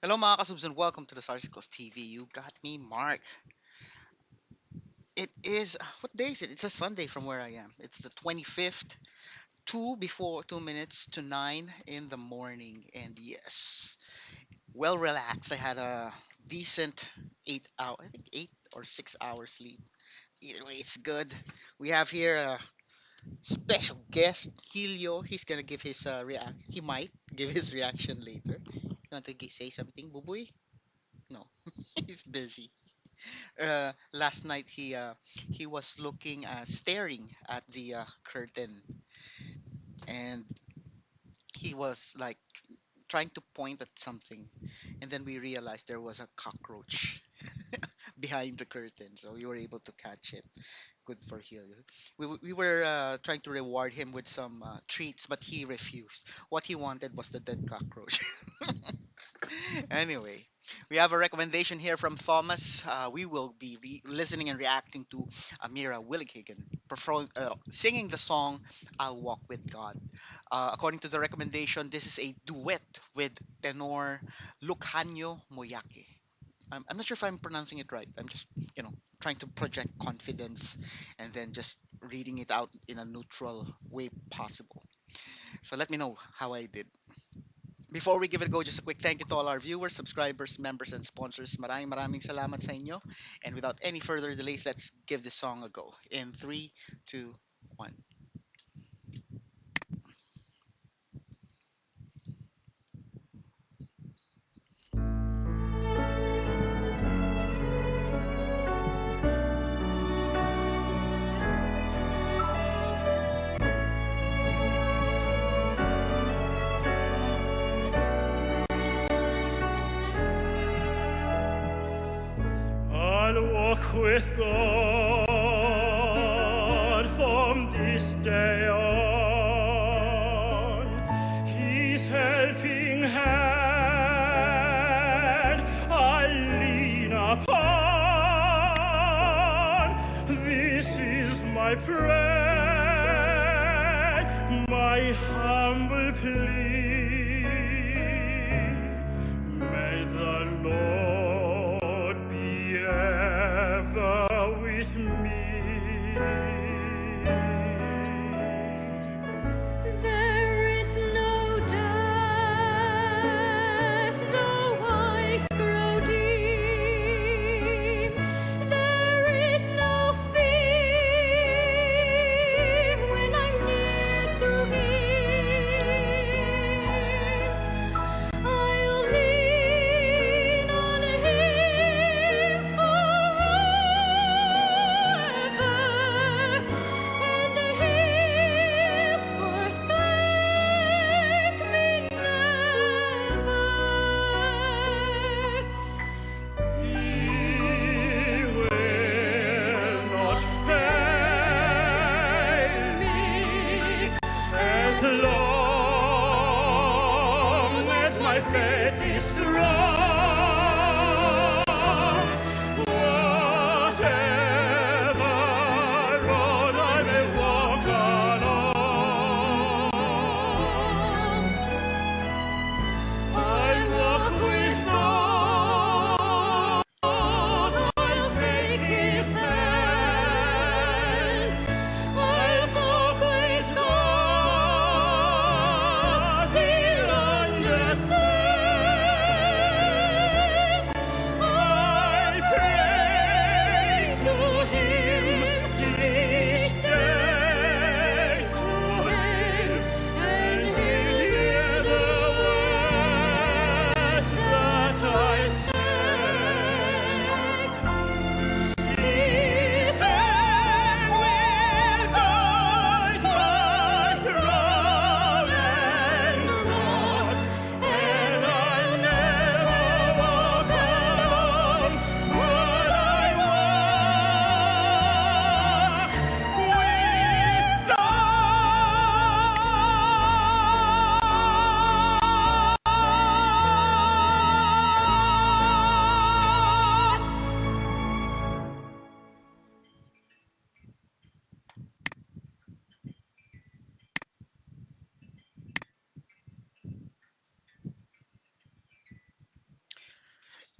Hello mga kasubs and welcome to the Sarsicles TV. You got me, Mark. It is, what day is it? It's a Sunday from where I am. It's the 25th, 2 minutes to 9 in the morning. And yes, well relaxed. I had a decent 8 hour, I think 8 or 6 hours sleep. Either way, it's good. We have here a special guest, Helio. He's gonna give his react. He might give his reaction later. You want to say something, Buboy? No, he's busy. Last night he was looking staring at the curtain, and he was like trying to point at something, and then we realized there was a cockroach behind the curtain, so we were able to catch it. Good for Helio. We were trying to reward him with some treats, but he refused. What he wanted was the dead cockroach. Anyway, we have a recommendation here from Thomas. We will be listening and reacting to Amira Willighagen singing the song "I'll Walk with God." According to the recommendation, this is a duet with tenor Lukhanyo Moyake. I'm not sure if I'm pronouncing it right. I'm just, trying to project confidence and then just reading it out in a neutral way possible. So let me know how I did. Before we give it a go, just a quick thank you to all our viewers, subscribers, members, and sponsors. Maraming salamat sa inyo. And without any further delays, let's give this song a go. In three, two, one. I'll walk with God from this day on. His helping hand I'll lean upon. This is my prayer, my humble plea. May the Lord be ever with me. There is no death, though eyes grow dim. There is no fear when I'm near to Him. I'll lean on Him forever, and He'll forsake me never. He will not fail me as long as my faith is strong. Whatever road I may walk along, I walk with God. I'll take His hand. I'll talk with God. He'll understand.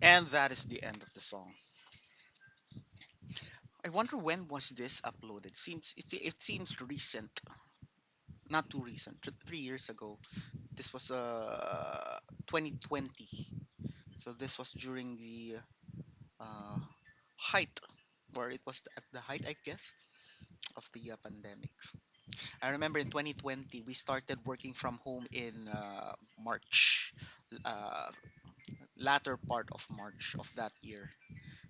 And that is the end of the song. I wonder when was this uploaded. It seems recent, not too recent. 3 years ago. This was 2020. So this was during the uh, height, or it was at the height, I guess, of the pandemic. I remember in 2020 we started working from home in March, uh, latter part of March of that year,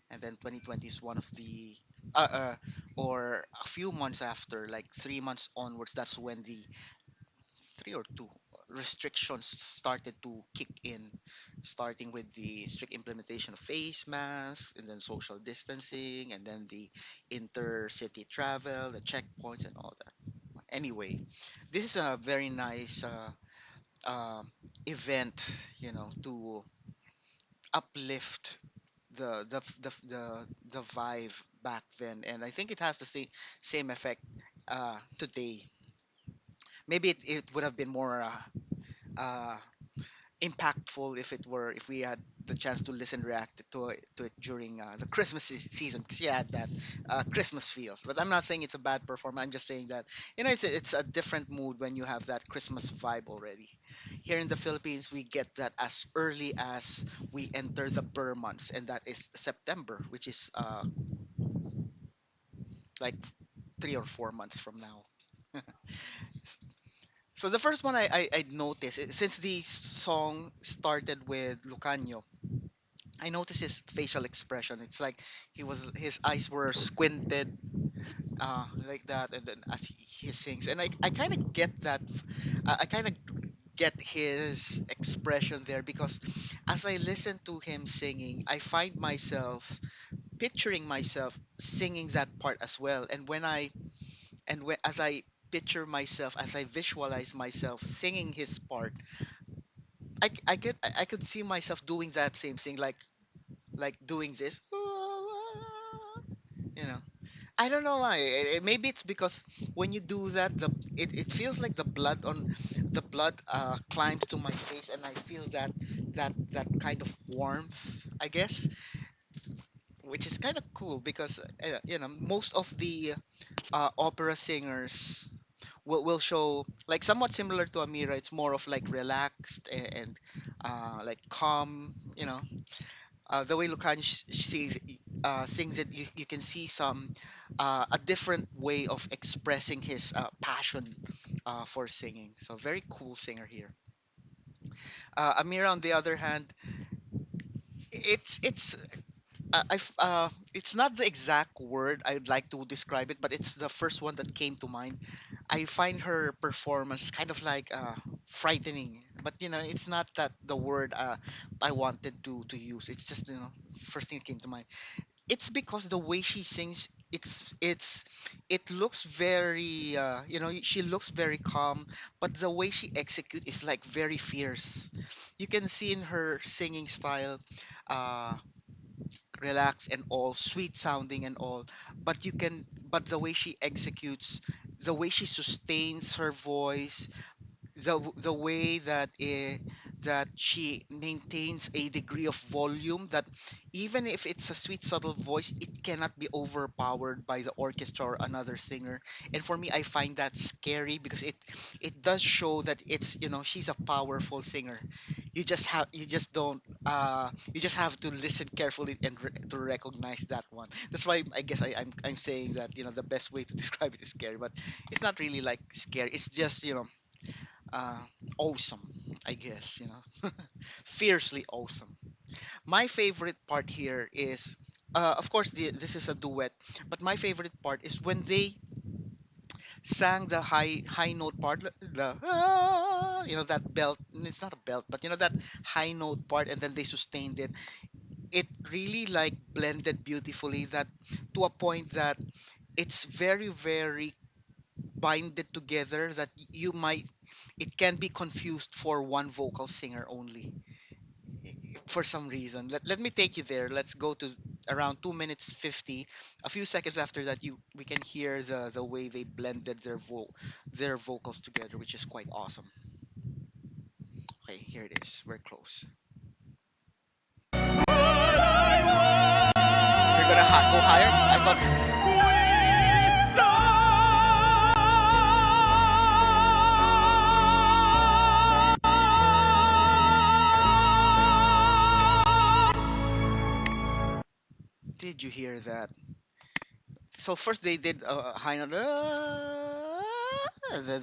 and then 2020 is one of the uh, uh, or a few months after, like 3 months onwards. That's when the 3 or 2 restrictions started to kick in, starting with the strict implementation of face masks, and then social distancing, and then the intercity travel, the checkpoints, and all that. Anyway, this is a very nice event, to uplift the vibe back then, and I think it has the same effect today. Maybe it would have been more uh, impactful if we had the chance to listen react to it during the Christmas season, because you had that Christmas feels. But I'm not saying it's a bad performance. I'm just saying that it's a different mood when you have that Christmas vibe already. Here in the Philippines, we get that as early as we enter the Burr months, and that is September, which is like 3 or 4 months from now. So the first one I noticed, since the song started with Lukhanyo, I noticed his facial expression. It's like his eyes were squinted, like that, and then as he sings, and I kind of get that. I kind of get his expression there because as I listen to him singing, I find myself picturing myself singing that part as well. As I picture myself, as I visualize myself singing his part, I could see myself doing that same thing, like doing this. You know, I don't know why. Maybe it's because when you do that, it feels like the blood climbs to my face, and I feel that kind of warmth, I guess, which is kind of cool because most of the opera singers will show like somewhat similar to Amira. It's more of like relaxed and like calm. The way Lucan sings it, you can see a different way of expressing his passion for singing. So very cool singer here. Amira, on the other hand, it's it's not the exact word I'd like to describe it, but it's the first one that came to mind. I find her performance kind of like frightening, but it's not that the word I wanted to use. It's just first thing that came to mind. It's because the way she sings, it looks very she looks very calm, but the way she execute is like very fierce. You can see in her singing style, uh relaxed and all, sweet sounding and all, but the way she executes, the way she sustains her voice, the way that she maintains a degree of volume that even if it's a sweet subtle voice, it cannot be overpowered by the orchestra or another singer. And for me, I find that scary because it does show that it's she's a powerful singer. You just have to listen carefully to recognize that one. That's why I guess I'm saying that the best way to describe it is scary, but it's not really like scary. It's just uh, awesome, I guess, fiercely awesome. My favorite part here is, of course, this is a duet, but my favorite part is when they sang the high note part, that belt. It's not a belt, but that high note part, and then they sustained it. It really like blended beautifully, that to a point that it's very very binded together, that it can be confused for one vocal singer only for some reason. Let me take you there. Let's go to around 2 minutes 50. A few seconds after that, we can hear the way they blended their vocals together, which is quite awesome. Okay, here it is. We're close. Go higher. I thought. Did you hear that? So first they did a high note,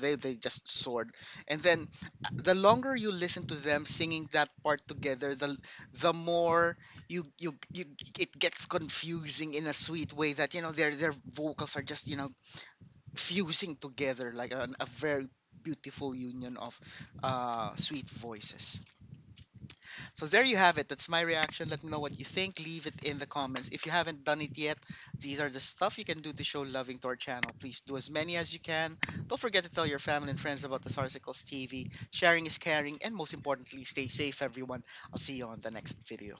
they just soared, and then the longer you listen to them singing that part together, the more you it gets confusing in a sweet way that their vocals are just fusing together like a very beautiful union of sweet voices. So there you have it. That's my reaction. Let me know what you think. Leave it in the comments. If you haven't done it yet, these are the stuff you can do to show loving to our channel. Please do as many as you can. Don't forget to tell your family and friends about the Sarsicles TV. Sharing is caring, and most importantly, stay safe, everyone. I'll see you on the next video.